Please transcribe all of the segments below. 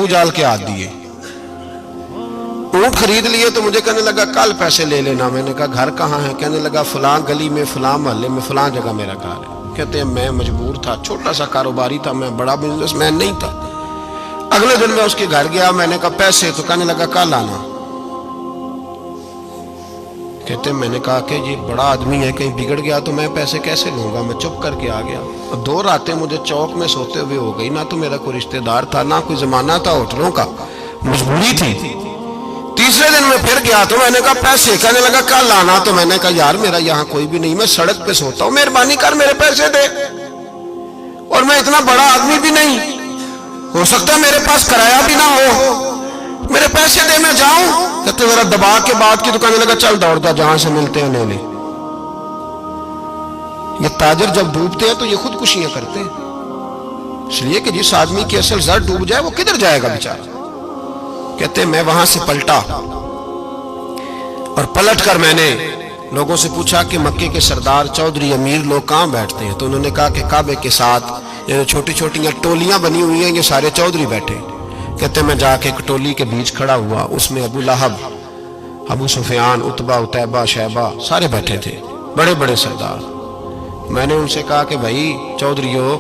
ابو جال کے ہاتھ دیے. اونٹ خرید لیے تو مجھے کہنے لگا کل پیسے لے لینا. میں نے کہا گھر کہاں ہے؟ کہنے لگا فلاں گلی میں فلاں محلے میں فلاں جگہ میرا گھر ہے. کہتے ہیں میں مجبور تھا, چھوٹا سا کاروباری تھا, میں بڑا بزنس مین نہیں تھا. اگلے دن میں اس کے گھر گیا, میں نے کہا پیسے, تو کہنے لگا کل آنا. کہتے ہیں میں نے کہا کہ یہ بڑا آدمی ہے, کہیں بگڑ گیا تو میں پیسے کیسے لوں گا. میں چپ کر کے آ گیا. 2 راتیں مجھے چوک میں سوتے ہوئے ہو گئی. نہ تو میرا کوئی رشتہ دار تھا, نہ کوئی زمانہ تھا ہوٹلوں کا, مجبوری تھی. تیسرے دن میں پھر گیا تو میں نے کہا پیسے, کہنے لگا کل آنا. تو میں نے کہا یار میرا یہاں کوئی بھی نہیں, میں سڑک پہ سوتا ہوں, مہربانی کر میرے پیسے دے. اور میں اتنا بڑا آدمی بھی نہیں, ہو سکتا ہے میرے پاس کرایہ بھی نہ ہو, میرے پیسے دے میں جاؤں. کہتے ذرا دبا کے بات کی تو کہنے لگا چل دوڑتا جہاں سے ملتے ہیں لے لے. یہ تاجر جب ڈوبتے ہیں تو یہ خودکشیاں کرتے ہیں, اس لیے کہ جس آدمی کی اصل زر ڈوب جائے وہ کدھر جائے گا بیچارہ. کہتے ہیں میں وہاں سے پلٹا, اور پلٹ کر میں نے لوگوں سے پوچھا کہ مکے کے سردار چودھری امیر لوگ کہاں بیٹھتے ہیں. تو انہوں نے کہا کہ کعبے کے ساتھ یہ چھوٹی چھوٹی ٹولیاں بنی ہوئی ہیں, یہ سارے چودھری بیٹھے. کہتے ہیں میں جا کے ایک ٹولی کے بیچ کھڑا ہوا, اس میں ابو لہب, ابو سفیان, عتبہ, عتیبہ, شیبہ سارے بیٹھے تھے, بڑے بڑے سردار. میں نے ان سے کہا کہ بھائی چودھریو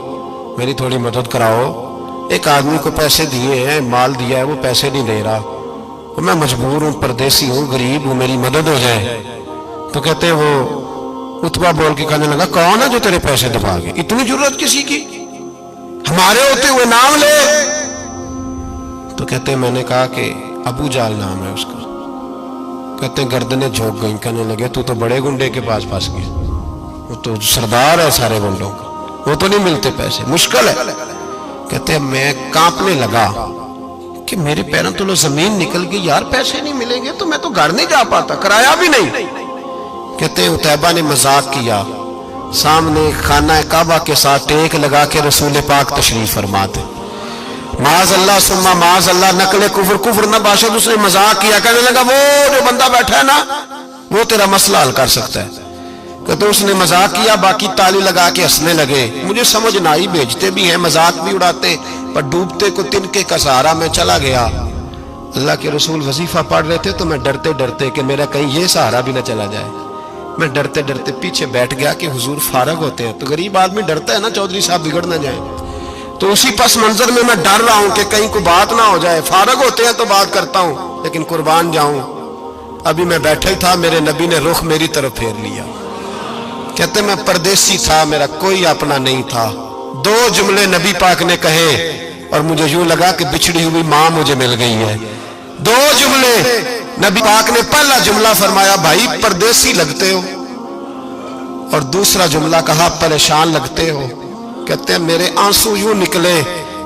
میری تھوڑی مدد کراؤ, ایک آدمی کو پیسے دیے ہیں, مال دیا ہے, وہ پیسے نہیں دے رہا, میں مجبور ہوں, پردیسی ہوں, غریب ہوں, میری مدد ہو جائے. تو کہتے ہیں وہ عتبہ بول کے کہنے لگا کون ہے جو تیرے پیسے دبا گئے, اتنی ضرورت کسی کی, ہمارے ہوتے ہوئے نام لے. تو کہتے ہیں میں نے کہا کہ ابو جال نام ہے اس کا. کہتے ہیں گردنیں جھوک گئیں, کہنے لگے تو بڑے گنڈے کے پاس پھنس گیا, وہ تو سردار ہے سارے گنڈوں کا, وہ تو نہیں ملتے پیسے, مشکل ہے. کہتے ہیں میں کانپنے لگا کہ میرے پیروں تو زمین نکل گئی, یار پیسے نہیں ملیں گے تو میں تو گھر نہیں جا پاتا, کرایہ بھی نہیں. کہتے ہیں عتیبہ نے مذاق کیا, سامنے خانہ کعبہ کے ساتھ ٹیک لگا کے رسول پاک تشریف فرماتے, معاذ اللہ ثم معاذ اللہ, نقل کفر نہ باشد. اس نے مذاق کیا, کہنے لگا وہ جو بندہ بیٹھا ہے نا وہ تیرا مسئلہ حل کر سکتا ہے. کہتے اس نے مذاق کیا, باقی تالی لگا کے ہنسنے لگے. مجھے سمجھ نہ آئی, بھیجتے بھی ہیں, مذاق بھی اڑاتے, پر ڈوبتے کو تنکے کا سہارا. میں چلا گیا, اللہ کے رسول وظیفہ پڑھ رہے تھے, تو میں ڈرتے ڈرتے کہ میرا کہیں یہ سہارا بھی نہ چلا جائے, میں ڈرتے ڈرتے پیچھے بیٹھ گیا کہ حضور فارغ ہوتے ہیں. تو غریب آدمی ڈرتا ہے نا چودھری صاحب بگڑ نہ جائیں, تو اسی پس منظر میں ڈر رہا ہوں کہ کہیں کوئی بات نہ ہو جائے. فارغ ہوتے ہیں تو بات کرتا ہوں, لیکن قربان جاؤں ابھی میں بیٹھا ہی تھا, میرے نبی نے رخ میری طرف پھیر لیا. کہتے میں پردیسی تھا, میرا کوئی اپنا نہیں تھا. 2 جملے نبی پاک نے کہے اور مجھے یوں لگا کہ بچھڑی ہوئی ماں مجھے مل گئی ہے. 2 جملے نبی پاک نے, پہلا جملہ فرمایا بھائی پردیسی لگتے ہو, اور دوسرا جملہ کہا پریشان لگتے ہو. کہتے ہیں میرے آنسو یوں نکلے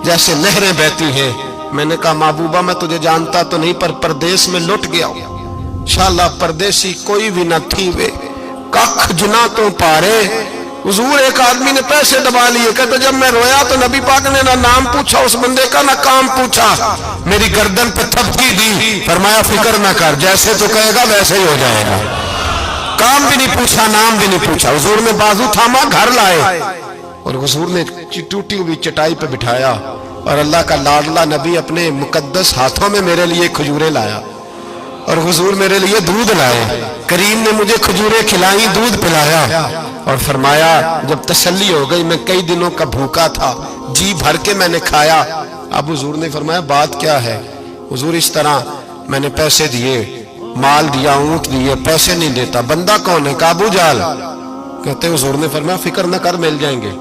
جیسے نہریں بہتی ہیں. میں نے کہا محبوبہ میں تجھے جانتا تو نہیں, پر پردیس میں لٹ گیا ہوں. انشاءاللہ پردیسی کوئی بھی نہ تھی وے, کخ جنا تو پارے. حضور ایک آدمی نے پیسے دبا لیے. کہتے جب میں رویا تو نبی پاک نے نہ نام پوچھا اس بندے کا, نہ کام پوچھا, میری گردن پہ تھپکی دی, فرمایا فکر نہ کر, جیسے تو کہے گا ویسے ہی ہو جائے گا. کام بھی نہیں پوچھا, نام بھی نہیں پوچھا. حضور نے بازو تھاما, گھر لائے, اور حضور نے ٹوٹی ہوئی چٹائی پہ بٹھایا, اور اللہ کا لاڈلا نبی اپنے مقدس ہاتھوں میں میرے لیے کھجوریں لایا, اور حضور میرے لیے دودھ لائے. کریم نے مجھے کھجوریں کھلائیں, دودھ پلایا, اور فرمایا جب تسلی ہو گئی, میں کئی دنوں کا بھوکا تھا, جی بھر کے میں نے کھایا. اب حضور نے فرمایا بات کیا ہے؟ حضور اس طرح میں نے پیسے دیے, مال دیا, اونٹ دیے, پیسے نہیں دیتا. بندہ کون ہے؟ ابو جال. کہتے حضور نے فرمایا فکر نہ کر, مل جائیں گے.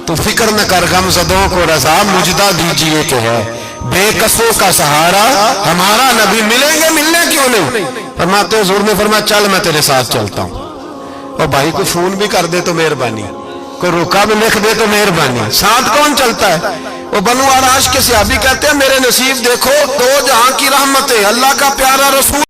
تو فکر نہ کر, غم زدوں کو رضا مجدہ دیجئے کہ ہے, بے کسوں کا سہارا ہمارا نبی. ملیں گے, ملنے کیوں نہیں؟ فرماتے حضور نے فرمایا چل میں تیرے ساتھ چلتا ہوں. اور بھائی کو فون بھی کر دے تو مہربانی, کوئی روکا بھی لکھ دے تو مہربانی. ساتھ کون چلتا ہے؟ وہ بنو آراش کے صحابی کہتے ہیں میرے نصیب دیکھو, 2 جہاں کی رحمتیں, اللہ کا پیارا رسول